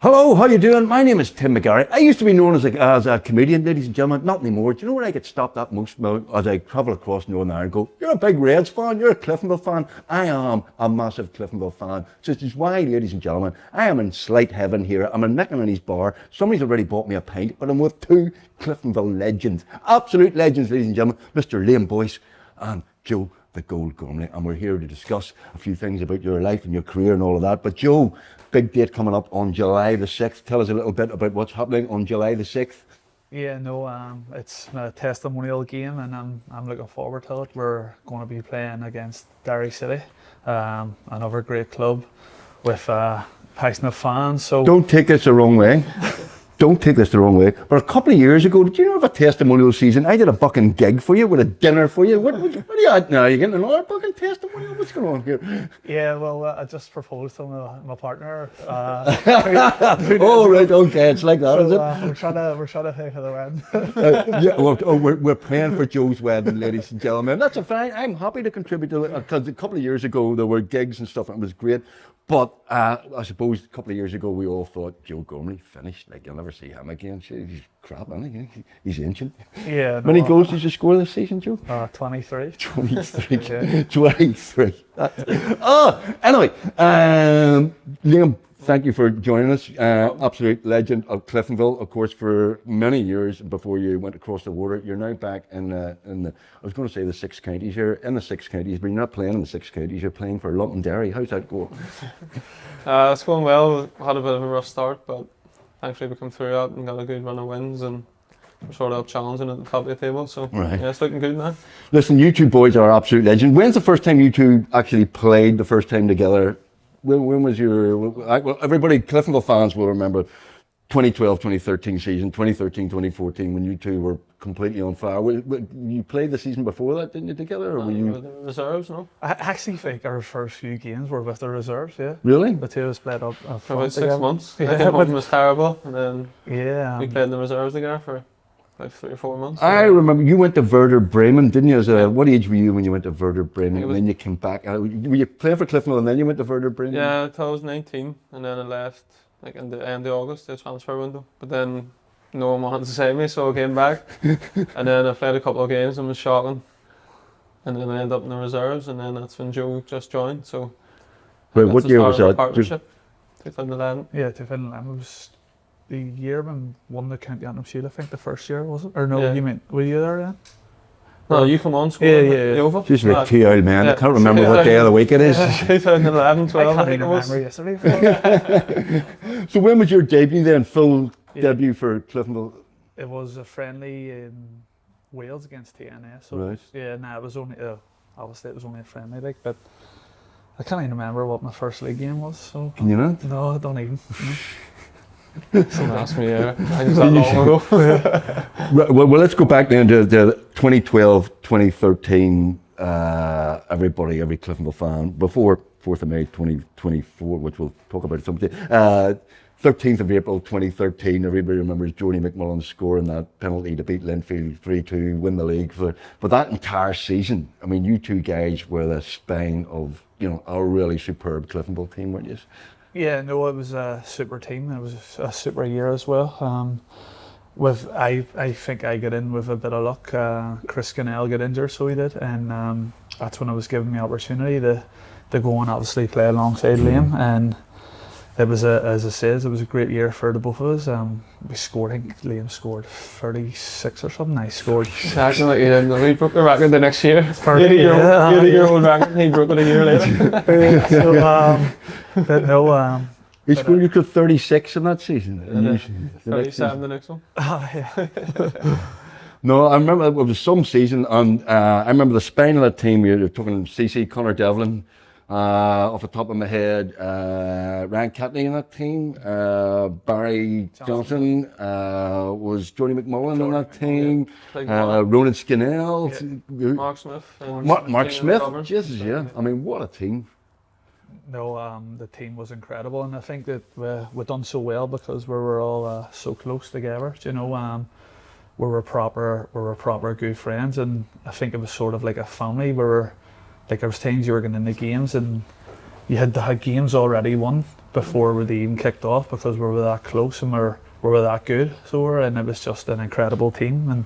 Hello, how you doing? My name is Tim McGarry. I used to be known as a comedian, ladies and gentlemen. Not anymore. Do you know where I get stopped at most as I travel across Northern Ireland? Go, you're a big Reds fan, you're a Cliftonville fan. I am a massive Cliftonville fan. So this is why, ladies and gentlemen, I am in slight heaven here. I'm in Mick and Annie's bar. Somebody's already bought me a pint, but I'm with two Cliftonville legends, absolute legends, ladies and gentlemen, Mr. Boyce and Joe the Gold Gormley, and we're here to discuss a few things about your life and your career and all of that. But Joe, big date coming up on July the 6th. Tell us a little bit about what's happening on July the 6th. Yeah, no, it's a testimonial game, and I'm looking forward to it. We're going to be playing against Derry City, another great club with passionate fans. So don't take this the wrong way. Don't take this the wrong way. But a couple of years ago, did you know of a testimonial season? I did a fucking gig for you with a dinner for you. What are you at now? Are you getting another fucking testimonial? What's going on here? Yeah, well, I just proposed to my partner. Oh, right, okay. It's like that, so, is it? We're trying to pay for the wedding. Yeah, well, we're playing for Joe's wedding, ladies and gentlemen. That's a fine. I'm happy to contribute to it because a couple of years ago there were gigs and stuff and it was great. But I suppose a couple of years ago we all thought Joe Gormley finished. Like, you'll never see him again. He's crap, isn't he? He's ancient. Yeah. How many goals did you score this season, Joe? 23. 23. Yeah. 23. Anyway, Liam, thank you for joining us. Absolute legend of Cliftonville, of course, for many years before you went across the water. You're now back in the I was going to say the six counties. You're in the six counties, but you're not playing in the six counties. You're playing for Londonderry. How's that going? It's going well. We had a bit of a rough start, but thankfully we come through that and got a good run of wins, and we're sort of challenging at the top of the table. So right. Yeah, it's looking good now. Listen, you two boys are absolute legends. When's the first time you two actually played the first time together? When was your, well, everybody, Cliftonville fans will remember 2012-2013 season, 2013-2014, when you two were completely on fire. You played the season before that, didn't you, together? Or were you... The reserves, no? I actually think our first few games were with the reserves, yeah. Really? The two of us played up For about 6 months. Yeah, I think one was terrible, and then yeah, we played in the reserves together for like 3 or 4 months. I remember you went to Werder Bremen, didn't you? What age were you when you went to Werder Bremen and then you came back? Were you playing for Cliftonville and then you went to Werder Bremen? Yeah, until I was 19, and then I left like in the end of August, the transfer window. But then no one wanted to save me, so I came back. And then I played a couple of games and was shocking. And then I ended up in the reserves, and then that's when Joe just joined. So Wait, what year was that? Partnership, 2011. Yeah, 2011 was the year when won the County Antrim Shield, I think, the first year, was it? Or no, Yeah. you meant, were you there then? No, you come on school. Yeah. Over. Just like 2 old man. I can't remember what day of the week it is. 2011, 12, I I think it was. remember yesterday. So when was your debut then, full debut for Cliftonville? It was a friendly in Wales against TNS. So Right. yeah, it was only, obviously it was only a friendly, like, but I can't even remember what my first league game was. So Can you not? no, I don't even. Someone asked me, I think it's that long ago. Right, well, let's go back then to 2012, 2013. Every Cliftonville fan, before 4th of May 2024, which we'll talk about someday. 13th of April 2013, everybody remembers Jody McMullen scoring that penalty to beat Linfield 3-2, win the league. But that entire season, I mean, you two guys were the spine of, a really superb Cliftonville team, weren't you? Yeah, no, it was a super team. It was a super year as well. I think I got in with a bit of luck. Chris Cannell got injured, so he did, and that's when I was given the opportunity to go and obviously play alongside Liam. And it was as I said, it was a great year for the both of us. We scored, I think Liam scored 36 or something. I scored. Acting like he broke the record the next year. 30-year-old record, he broke it a year later. So, but no. You scored 36 in that season. 37 the next one. Yeah. No, I remember it was some season, and I remember the spine of that team. You're talking CC, Connor Devlin, off the top of my head, Ryan Catney in that team, Barry Johnson, was Jody McMullen in that team, Ronan Skinnell, Mark Smith. Mark Smith, Jesus, yeah. I mean, what a team. No, the team was incredible, and I think that we done so well because we were all so close together. We were proper good friends, and I think it was sort of like a family. There was times you were getting in the games, and you had the games already won before they even kicked off because we were that close and we were that good. So and it was just an incredible team, and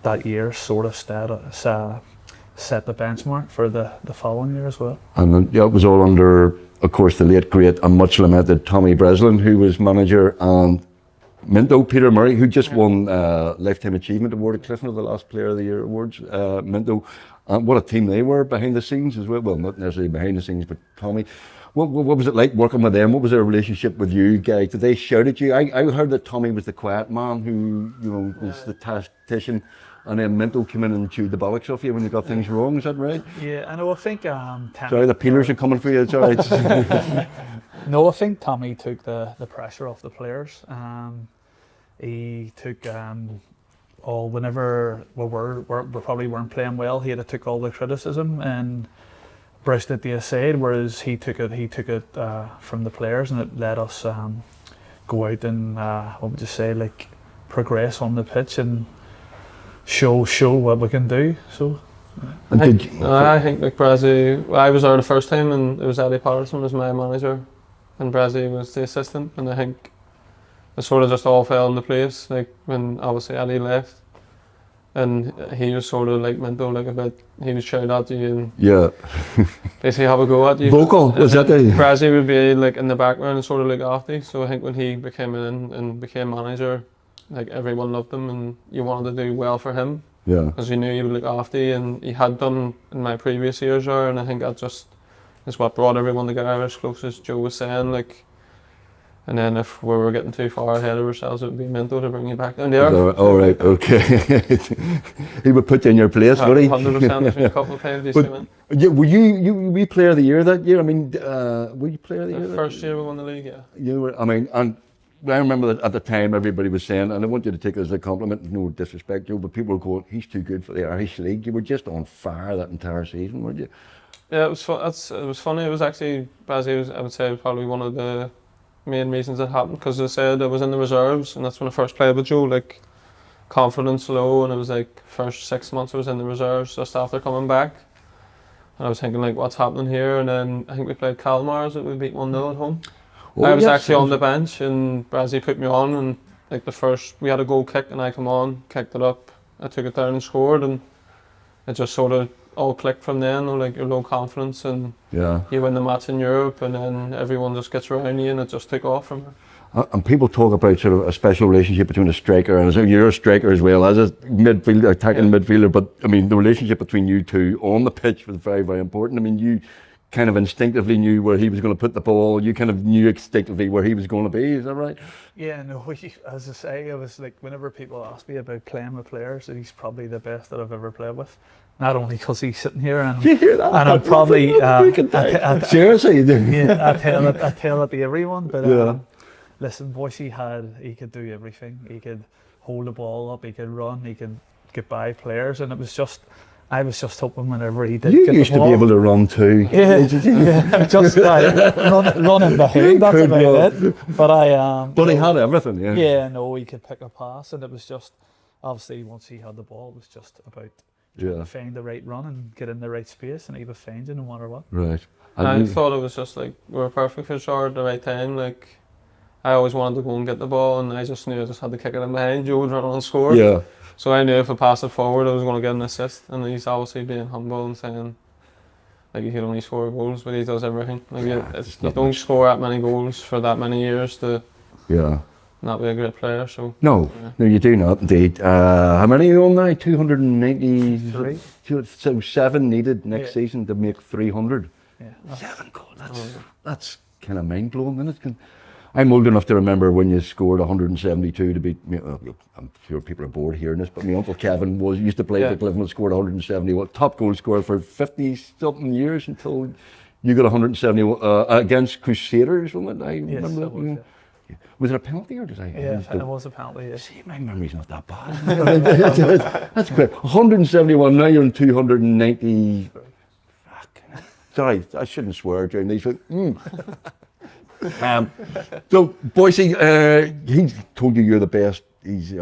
that year sort of set the benchmark for the following year as well. And yeah, it was all under, of course, the late great and much lamented Tommy Breslin, who was manager, and Minto Peter Murray, who just won Lifetime Achievement Award at Cliftonville, the last Player of the Year awards. Minto, and what a team they were behind the scenes as well. Well, not necessarily behind the scenes, but Tommy. What was it like working with them? What was their relationship with you guys? Did they shout at you? I heard that Tommy was the quiet man who, was the tactician, and then Minto came in and chewed the bollocks off you when you got things wrong. Is that right? Yeah, I know. I think sorry, the peelers are coming for you. It's all right. No, I think Tommy took the pressure off the players. He took whenever we probably weren't playing well, he had took all the criticism and brushed it to the aside, whereas he took it from the players, and it let us go out and what would you say, like, progress on the pitch and show what we can do. So I think like Brazzy, I was there the first time, and it was Eddie Patterson was my manager and Brazzy was the assistant, and I think it sort of just all fell into place, like when obviously Eddie left, and he was sort of like Minto, like a bit, he would shout at you and basically have a go at you. Vocal, was that the... Brazzy would be like in the background and sort of look after you. So I think when he became in and became manager, like everyone loved him and you wanted to do well for him. Yeah. Because you knew he would look after you, and he had done in my previous years there, and I think that just is what brought everyone together, as close as Joe was saying, like. And then if we were getting too far ahead of ourselves, it would be Minto to bring you back down there. All right, okay. He would put you in your place, would he? 100%. A couple of times he's come in. Yeah, were you Player of the Year that year? I mean, were you Player of the Year? The first year we won the league, yeah. You were. I mean, and I remember that at the time everybody was saying, and I want you to take it as a compliment, no disrespect, Joe, but people were going, "He's too good for the Irish League." You were just on fire that entire season, weren't you? Yeah, it was fun. It was funny. It was actually, Brazzy, I would say, probably one of the main reasons it happened, because I said I was in the reserves, and that's when I first played with Joe, like confidence low, and it was like first 6 months I was in the reserves just after coming back, and I was thinking like, what's happening here? And then I think we played Calmars that we beat 1-0 at home. Oh, I was actually on the bench, and Brazzy put me on, and like we had a goal kick, and I come on, kicked it up, I took it down and scored, and it just sort of all clicked from then, like your low confidence, and you win the match in Europe, and then everyone just gets around you, and it just took off from there. And people talk about sort of a special relationship between a striker and you're a striker as well as a midfielder, attacking midfielder, but I mean the relationship between you two on the pitch was very, very important. I mean, you kind of instinctively knew where he was going to put the ball, you kind of knew instinctively where he was going to be, is that right? Yeah, no, as I say, I was like, whenever people ask me about playing with players, he's probably the best that I've ever played with. Not only because he's sitting here, and you hear that? And I'd probably seriously, yeah, I tell it to everyone. But listen, Boyce, he could do everything. He could hold the ball up, he could run, he could get by players, and I was just hoping whenever he did. You used to be able to run too. Yeah, just running behind. That's about it. But he had everything. Yeah. Yeah, no, he could pick a pass, and it was just obviously once he had the ball, it was just about. To find the right run and get in the right space, and he would find you no matter what. Right. I thought it was just like we were perfect for sure at the right time. Like I always wanted to go and get the ball, and I just knew I just had to kick it in behind. Joe would run and score. Yeah. So I knew if I passed it forward, I was going to get an assist. And he's obviously being humble and saying like he can only score goals, but he does everything. Like you don't score that many goals for that many years to. Yeah. Not be a great player, so... No, you do not indeed. How many are you on now? 293? So 7 needed next season to make 300. Yeah. 7 goals, that's kind of mind-blowing, isn't it? I'm old enough to remember when you scored 172 to beat... I'm sure people are bored hearing this, but my Uncle Kevin used to play for Cliftonville, scored 171. Top goal scorer for 50-something years until you got 171 against Crusaders, wasn't it? I remember that. Was, Was it a penalty or did I? Yeah, it was a penalty. Yeah. See, my memory's not that bad. That's great. 171, now you're on 290. Sorry, I shouldn't swear during these. So, Boyce, he's told you you're the best he's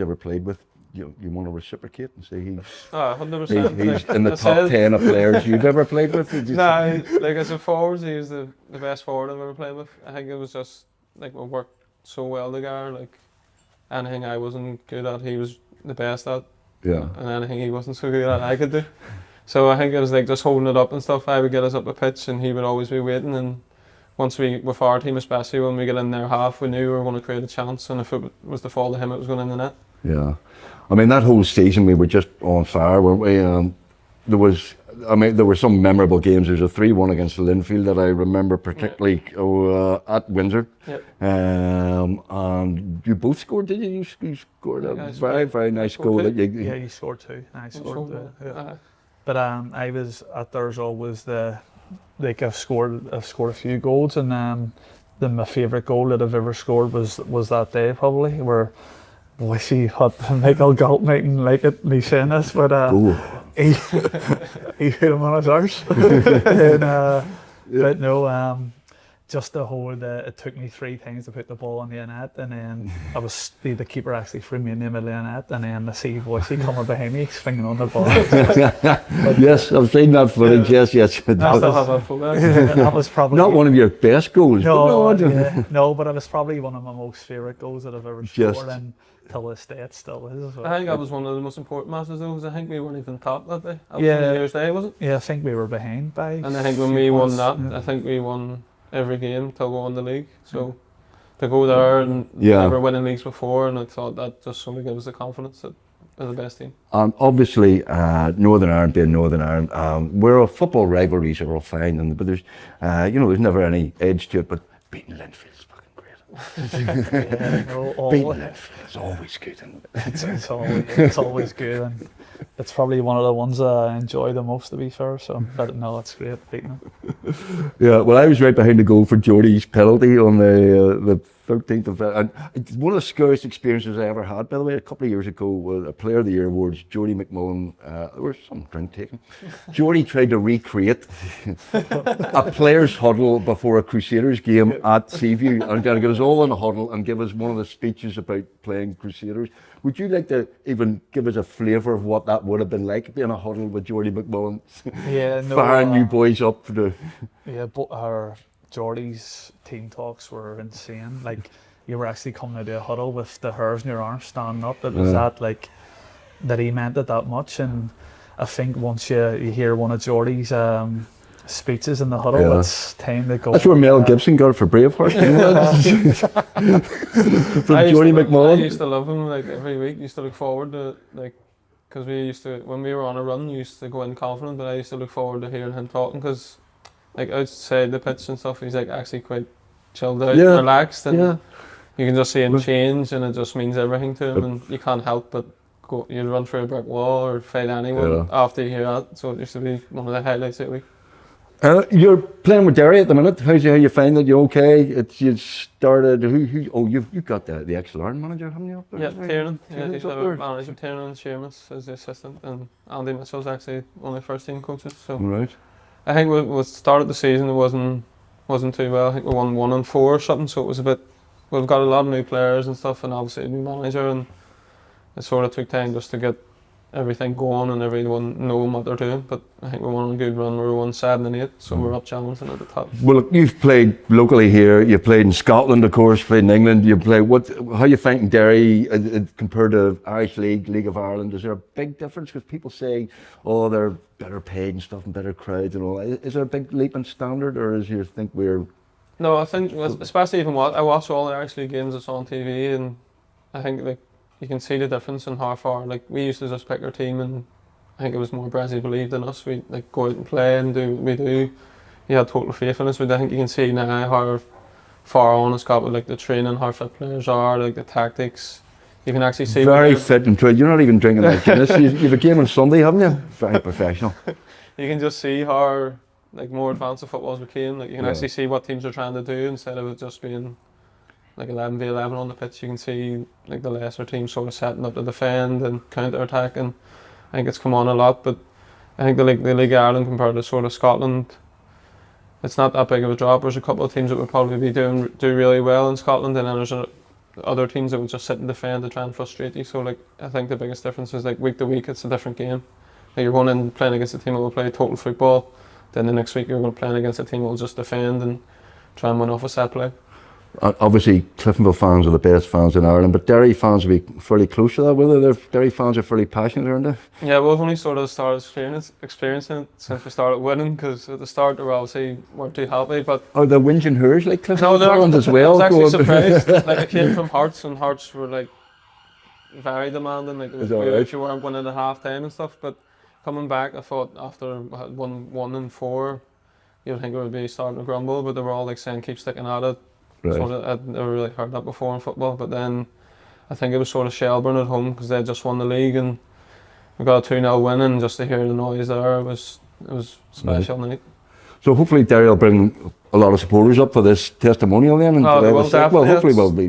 ever played with. you want to reciprocate and say he's 100%. he's in the top 10 of players you've ever played with? Nah, like as a forward, he's the best forward I've ever played with. I think it was just like we worked so well together. Like anything I wasn't good at, he was the best at. Yeah. And anything he wasn't so good at, I could do. So I think it was like just holding it up and stuff. I would get us up the pitch and he would always be waiting. And once with our team, especially when we get in their half, we knew we were going to create a chance. And if it was the fault of him, it was going in the net. Yeah. I mean, that whole season we were just on fire, weren't we? There were some memorable games. There was a 3-1 against Linfield that I remember particularly at Windsor. Yep. And you both scored, did you? You scored a very, very nice goal. Yeah, you scored 2. I scored 2. But there's always I've scored a few goals, and my favourite goal that I've ever scored was that day probably, where Boyce had Michael Galt mightn't like it me saying this, but he hit him on his arse. But no, just the whole it took me 3 times to put the ball on the net, and then the keeper actually threw me in the middle of the net, and then I see Boyce coming behind me swinging on the ball. Yes, I've seen that footage. Yes. That was probably not one of your best goals. No, but it was probably one of my most favourite goals that I've ever scored, and till this day it still is. I think that was one of the most important matches though, because I think we weren't even top that day. That was Yeah. New Year's Day, was it? Yeah, I think we were behind by. And I think when we won that, I think we won every game till we won the league. So to go there and never winning leagues before, and I thought that just sort of gave us the confidence that we're the best team. Obviously, Northern Ireland being Northern Ireland, we're football rivalries are all fine, but there's there's never any edge to it. But beating Linfield is fucking great. Beating Linfield is always good. It's always good, and it's probably one of the ones I enjoy the most, to be fair. So, but no, it's great beating them. Yeah, well, I was right behind the goal for Geordie's penalty on the 13th of and it's one of the scariest experiences I ever had. By the way, a couple of years ago, a Player of the Year awards, Geordie McMullen, there was some drink taken. Geordie tried to recreate a players' huddle before a Crusaders game at Seaview, and going to get us all in a huddle and give us one of the speeches about playing Crusaders. Would you like to even give us a flavour of what that would have been like, being a huddle with Geordie McMullen? Yeah, no. Firing you boys up for the... Yeah, but our Geordie's team talks were insane. Like, you were actually coming out of a huddle with the hairs in your arms standing up. It was that he meant it that much. And I think once you hear one of Geordie's speeches in the huddle, it's time to go. That's where Mel Gibson got it for Braveheart. From Geordie McMullen. I used to love him. Like every week, used to look forward to because we used to, when we were on a run, we used to go in confident. But I used to look forward to hearing him talking, because outside the pitch and stuff, he's actually quite chilled out, relaxed, and you can just see him change, and it just means everything to him, and you can't help but go. You'd run through a brick wall or fight anyone after you hear that. So it used to be one of the highlights of the week. You're playing with Derry at the minute. How you find it? You okay? You started. You've got the XLR manager, haven't you? Yeah, Tiernan. Yeah, he's the manager. Tiernan and Sheamus is the assistant, and Andy Mitchell's actually one of the first team coaches. So right. I think we started the season. It wasn't too well. I think we won 1-4 or something. So it was a bit. We've got a lot of new players and stuff, and obviously a new manager, and it sort of took time just to get everything going and everyone knowing what they're doing. But I think we won a good run. We were 1-7-8, so we're up challenging at the top. Well, look, you've played locally here. You played in Scotland, of course. Played in England. You played. How you finding Derry compared to Irish League of Ireland? Is there a big difference? Because people say, oh, they're better paid and stuff, and better crowds and all. Is there a big leap in standard, or is you think we're? No, I think especially even I watch all the Irish League games that's on TV, and I think you can see the difference in how far. We used to just pick our team, and I think it was more Brazil believed in us. We go out and play and do what we do. You had total faith in us. But I think you can see now how far on it's got with the training, how fit players are, the tactics. You can actually see very fit and trained. You're not even drinking that Guinness. You've a game on Sunday, haven't you? Very professional. You can just see how more advanced the football's became. You can actually see what teams are trying to do instead of it just being 11v11 on the pitch. You can see the lesser teams sort of setting up to defend and counter-attack, and I think it's come on a lot. But I think the League of Ireland compared to sort of Scotland, it's not that big of a drop. There's a couple of teams that would probably do really well in Scotland, and then there's other teams that would just sit and defend to try and frustrate you. So like I think the biggest difference is like week to week it's a different game. Like you're going in playing against a team that will play total football, then the next week you're going to play against a team that will just defend and try and win off a set play. Obviously, Cliftonville fans are the best fans in Ireland, but Derry fans will be fairly close to that. Whether Derry fans are fairly passionate, aren't they? Yeah, we've only sort of started experiencing it since we started winning, because at the start they weren't too happy. But are the whinging hers like Cliftonville no, fans as well? I was actually surprised. Like I came from Hearts, and Hearts were like very demanding. Like if you weren't winning at half time and stuff. But coming back, I thought after we had won 1-4, you'd think it would be starting to grumble. But they were all like saying keep sticking at it. Right. I'd never really heard that before in football, but then I think it was sort of Shelburne at home because they had just won the league and we got a 2-0 win, and just to hear the noise there, it was a special night. So hopefully Derry will bring a lot of supporters up for this testimonial then. And hopefully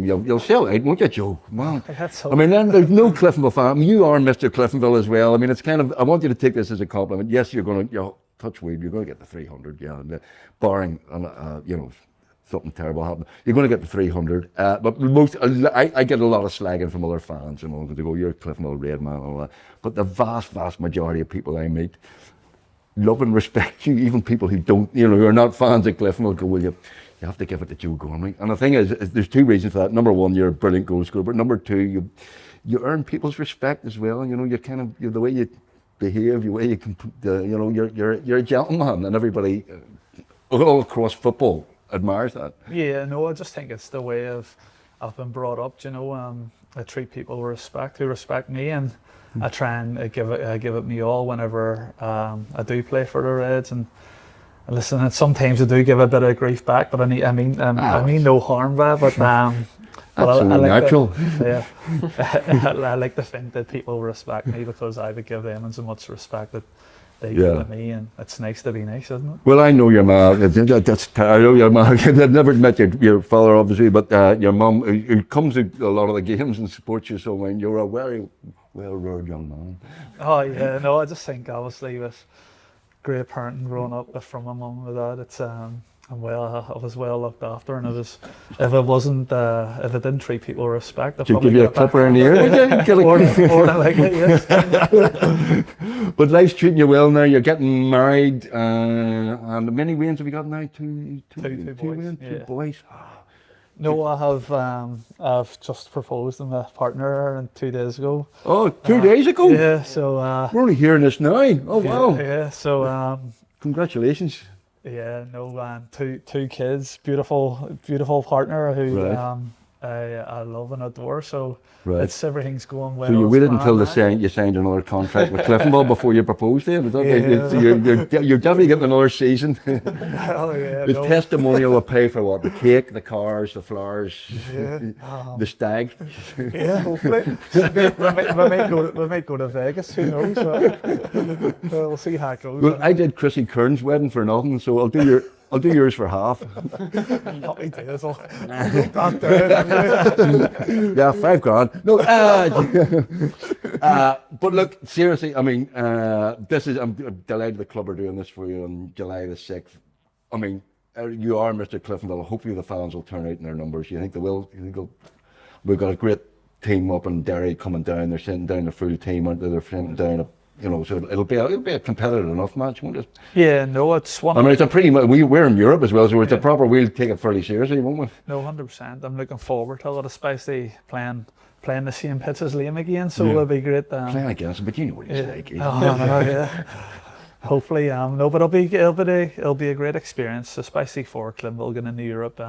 you'll sell out, won't you, Joe? Man. I mean, then there's no Cliftonville fan. I mean, you are Mr. Cliftonville as well. I mean, it's kind of, I want you to take this as a compliment. Yes, you're going to, touch wood, you're going to get the 300, barring, something terrible happened. You're going to get the 300, but I get a lot of slagging from other fans, they go, you're a Cliftonville Red man and all that. But the vast majority of people I meet love and respect you, even people who don't, who are not fans of Cliftonville go, well, you have to give it to Joe Gormley. And the thing is there's two reasons for that. Number one, you're a brilliant goal scorer, but number two, you earn people's respect as well. You're the way you behave, the way you can, you're a gentleman, and everybody all across football admires that. Yeah, no, I just think it's the way I've been brought up. I treat people with respect who respect me, and I try and give it me all whenever I do play for the Reds. And listen, and sometimes I do give a bit of grief back, but I mean no harm by it. But absolutely natural. I like to think that people respect me because I would give them as much respect that they give me, and it's nice to be nice, isn't it? Well, I know your mum. I know your mum. I've never met your father, obviously, but your mum, who comes to a lot of the games and supports you. So when you're a very well-reared young man. Oh yeah, no, I just think obviously with great parenting growing up from my mum and my dad, it's I was well looked after, and if I didn't treat people with respect, I'd probably give you a clipper in the ear. Or like it, yes. But life's treating you well now. You're getting married, and how many wins have you got now? Two boys. Two boys. No, I've just proposed to my partner 2 days ago. Oh, 2 days ago? Yeah, so we're only hearing this now. Oh wow. Yeah, so congratulations. Yeah, no, two kids, beautiful partner who I love and adore. So everything's going well. So you waited until you signed another contract with Cliftonville before you proposed then? You're definitely getting another season. The testimonial will pay for what? The cake, the cars, the flowers, the stag. Yeah, hopefully. we might go to Vegas, who knows? We'll see how it goes. Well, I did Chrissy Kern's wedding for nothing, so I'll do yours for half. Happy days. Yeah, $5,000. No, but look, seriously, I mean, I'm delighted the club are doing this for you on July the 6th. I mean, you are Mr. Cliftonville. Hopefully the fans will turn out in their numbers. You think they will? We've got a great team up in Derry coming down. They're sending down a full team, aren't they? They're sending down so it'll be a competitive enough match, won't it? Yeah, no, it's one. I mean, it's a pretty. We're in Europe as well, so it's a proper. We'll take it fairly seriously, won't we? No, 100%. I'm looking forward to it, especially playing the same pitch as Liam again. So it'll be great. Playing against him, but you know what he's like. Yeah. Hopefully, no, but it'll be a great experience, especially for Cliftonville getting into Europe.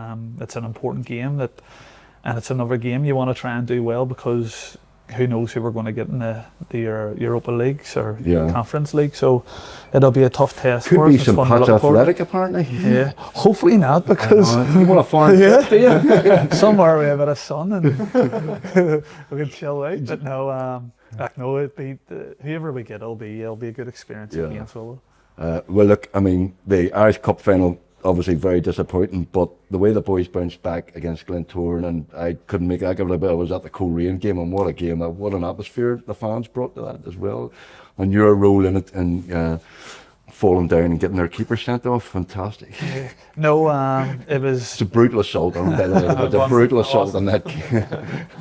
It's an important game and it's another game you want to try and do well, because who knows who we're going to get in the Europa Leagues or Conference League, so it'll be a tough test. Could be some Pats Athletic apparently. Yeah, hopefully not, because you want a foreign trip, do you? Somewhere we have a bit of sun and we can chill out. But no, it'd be whoever we get, it'll be a good experience against Willow. Well, look, I mean, the Irish Cup final, obviously very disappointing, but the way the boys bounced back against Glentoran, and I couldn't make that. I was at the Coleraine game, and what a game, what an atmosphere the fans brought to that as well, and your role in it, and falling down and getting their keeper sent off. Fantastic. No, it was. It's a brutal assault on by the way. It's a brutal assault on that.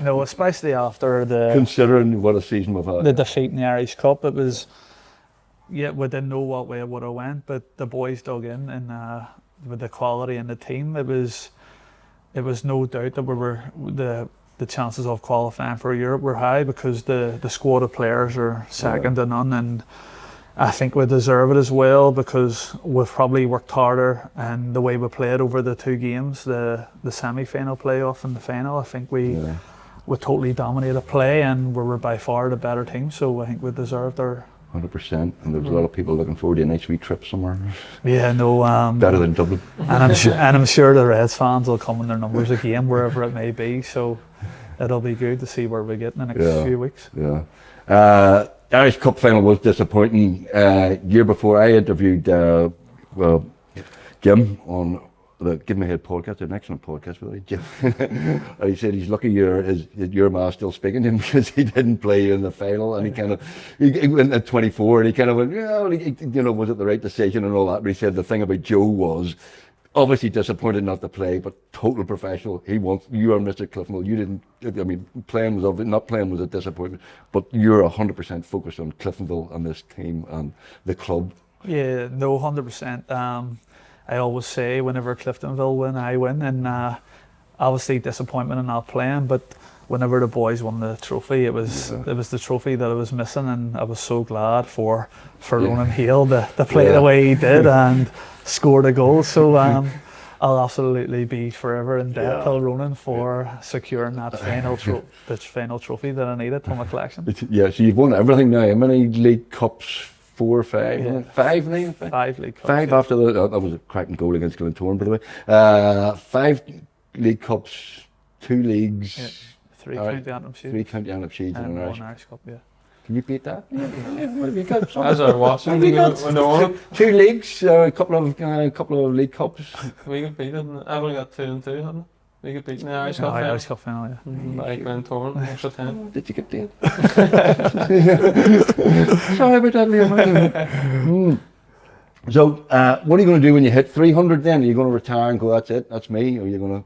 No, especially after Considering what a season we've had. the defeat in the Irish Cup, it was. Yeah, we didn't know what way it would have went, but the boys dug in, and with the quality in the team, it was no doubt that we were the chances of qualifying for Europe were high because the squad of players are second to none, and I think we deserve it as well because we've probably worked harder, and the way we played over the two games, the semi-final playoff and the final, I think we totally dominated play and we were by far the better team, so I think we deserved our 100%, and there's a lot of people looking forward to a nice wee trip somewhere. Yeah, no. Better than Dublin. And I'm sure the Reds fans will come in their numbers again, wherever it may be. So it'll be good to see where we get in the next few weeks. Yeah. Irish Cup final was disappointing. Year before, I interviewed Jim on the Give Me a Head podcast, an excellent podcast with Jim. And he said he's lucky your ma's still speaking to him because he didn't play in the final, and he went at 24 and he kind of went, was it the right decision and all that. But he said the thing about Joe was obviously disappointed not to play, but total professional. You are Mr. Cliftonville. You didn't. I mean, not playing was a disappointment, but you're 100% focused on Cliftonville and this team and the club. Yeah, no, 100%. I always say whenever Cliftonville win, I win, and obviously disappointment in not playing, but whenever the boys won the trophy, it was the trophy that I was missing, and I was so glad for Ronan Hale to play the way he did and score the goal. So I'll absolutely be forever in debt to Ronan for securing that final trophy that I needed to my collection. Yeah, so you've won everything now. How many League Cups? 4 or 5? Yeah. 5 now? 5 League Cups. 5 after that was a cracking goal against Glentoran, by the way. 5 League Cups, 2 leagues. Yeah. 3 County Antrim Shields. 3 County Antrim Shields and an Irish Cup, yeah. Can you beat that? Yeah. What have you got? As I watched it, 2 leagues, a couple of League Cups. We got beaten. I've only got 2 and 2, haven't I? We got beaten in the Irish Cup final. Irish Cup final, yeah. By Glentoran, extra time. Did you get beat? Sorry about that, Liam. So, what are you going to do when you hit 300 then? Are you going to retire and go, that's it, that's me? Or are you going to...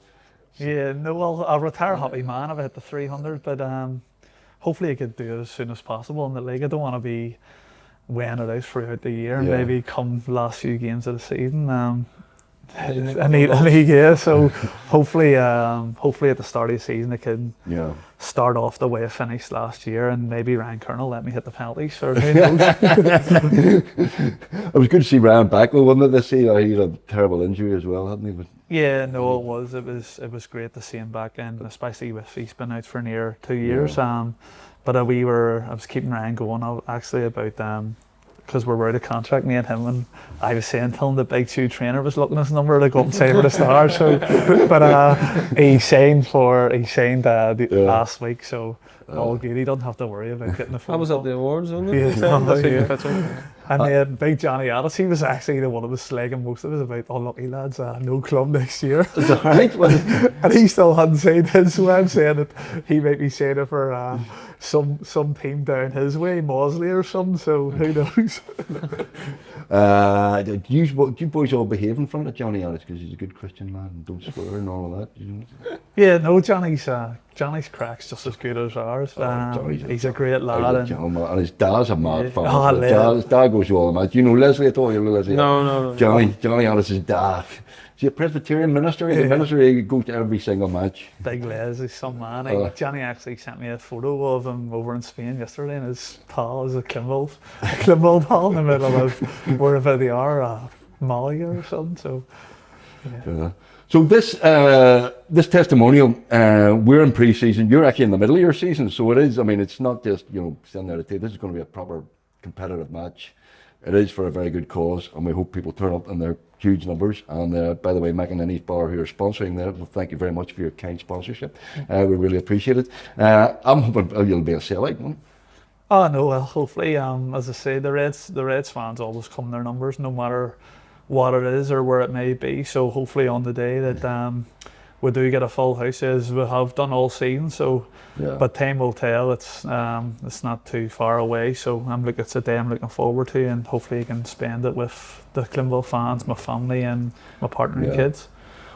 Yeah, no, well, I'll retire a happy man if I hit the 300, but hopefully I could do it as soon as possible in the league. I don't want to be weighing it out throughout the year and maybe come the last few games of the season. I need, so hopefully at the start of the season I can start off the way I finished last year, and maybe Ryan Kernell let me hit the penalties, or who knows. It was good to see Ryan back, wasn't it, this year? He had a terrible injury as well, hadn't he? But yeah, no, it was. It was great to see him back, and especially with he's been out for near 2 years. But I was keeping Ryan going actually about because we're out of contract, me and him, and I was saying to him the Big Two trainer was looking at his number to go up and say for the Stars. So, but he signed last week, so all good. He doesn't have to worry about getting the phone. I was at the awards, wasn't it? Yeah. And then Big Johnny Addis, he was actually the one that was slagging most of us about, unlucky lads, no club next year. Is that right? And he still hadn't said his, so I'm saying that he might be saying it for some team down his way, Mosley or something, so who knows. Do you boys all behave in front of Johnny Addis because he's a good Christian man and don't swear and all of that? You know? Yeah, no, Johnny's crack's just as good as ours. He's a great lad. And his dad's a mad fan. His dad goes to all the match. You know Leslie at all? You know Leslie? No. Johnny Addis' dad. Is he a Presbyterian minister? He's a minister. He goes to every single match. Big Les is some man. Johnny actually sent me a photo of him over in Spain yesterday, and his pal is a Cliftonville pal in the middle of wherever they are, Malaga or something. So, yeah. So this testimonial, we're in pre-season. You're actually in the middle of your season, so it is. I mean, it's not just sitting there to take. This is going to be a proper competitive match. It is for a very good cause, and we hope people turn up in their huge numbers. And by the way, McInerney's Bar, who are sponsoring that, well, thank you very much for your kind sponsorship. We really appreciate it. I'm hoping you'll be a sellout, won't you? Oh no, well, hopefully, as I say, the Reds fans always come in their numbers, no matter what it is or where it may be. So hopefully on the day that we do get a full house as we have done all season. So, Yeah. but time will tell. It's not too far away. So it's a day I'm looking forward to, and hopefully I can spend it with the Cliftonville fans, my family, and my partner and kids.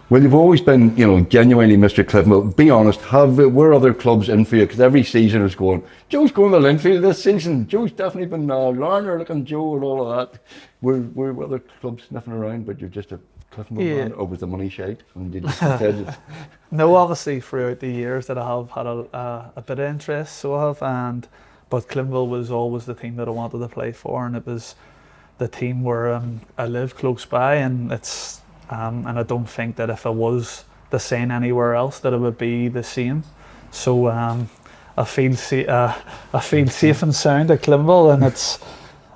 Well, you've always been, genuinely Mr. Cliftonville. Be honest, were other clubs in for you? Because every season is going, Joe's going to Linfield this season. Joe's definitely been Larner looking Joe and all of that. Were other clubs sniffing around, but you're just a Cliftonville man, or was the money shite? And did you No, obviously throughout the years that I have had a bit of interest, so I have, but Cliftonville was always the team that I wanted to play for, and it was the team where I live close by, and it's and I don't think that if I was to sign anywhere else that it would be the same. So I feel safe and sound at Cliftonville, and it's,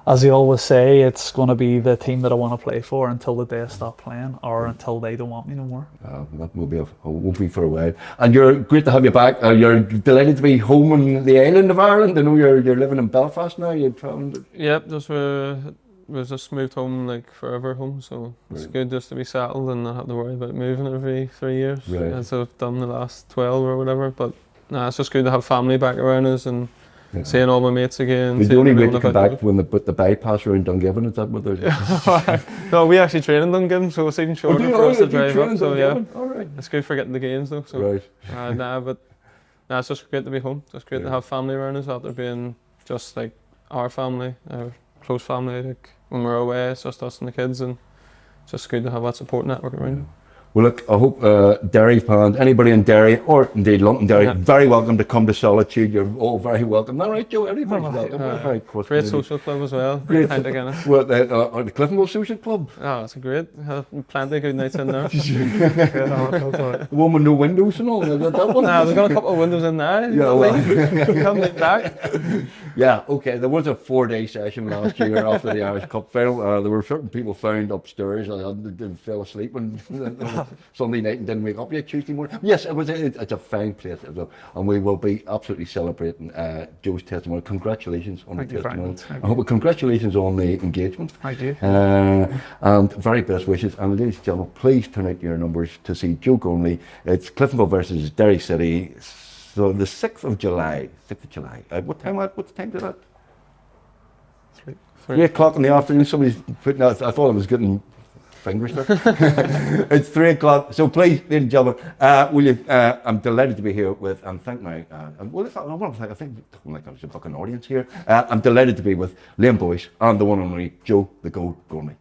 as you always say, it's going to be the team that I want to play for until the day I stop playing, or until they don't want me no more. That will be for a while. And you're great to have you back. You're delighted to be home on the island of Ireland. I know you're living in Belfast now. You're traveling. Yep, we just moved home, forever home, so it's good just to be settled and not have to worry about moving every 3 years, as I've done the last 12 or whatever. But it's just good to have family back around us and seeing all my mates again. Did you only wait to come back when they put the bypass around Dungiven? Is that what they're No, we actually train in Dungiven, so it's even shorter for us to drive up. So yeah, all right. It's good for getting the games though. So it's just great to be home. Just great to have family around us after being just like our family, our close family. Like when we're away, it's just us and the kids, and it's just good to have that support network around. Well, look, I hope Derry fans, anybody in Derry or indeed Londonderry, very welcome to come to Solitude. You're all very welcome. All right, Joe, everybody's welcome. Great social club as well. Great. Well, the Cliftonville Social Club. Oh, it's great. Plenty of good nights in there. The one with no windows and all. That one. There's got a couple of windows in there. Come back. Yeah, okay. There was a 4-day session last year after the Irish Cup final. There were certain people found upstairs and fell asleep on Sunday night and didn't wake up yet Tuesday morning. Yes, it's a fine place, and we will be absolutely celebrating Joe's testimony. Congratulations on the testimony. I hope congratulations on the engagement. Thank you. And very best wishes. And ladies and gentlemen, please turn out your numbers to see Joe Gormley. It's Cliftonville versus Derry City. So the 6th of July. What time is that? 3 o'clock in the afternoon. Somebody's putting out, I thought I was getting fingers there. It's 3 o'clock. So please, ladies and gentlemen, I'm delighted to be here with, and thank my, I think like there's a fucking audience here. I'm delighted to be with Liam Boyce and the one and only Joe the Gold Gormley.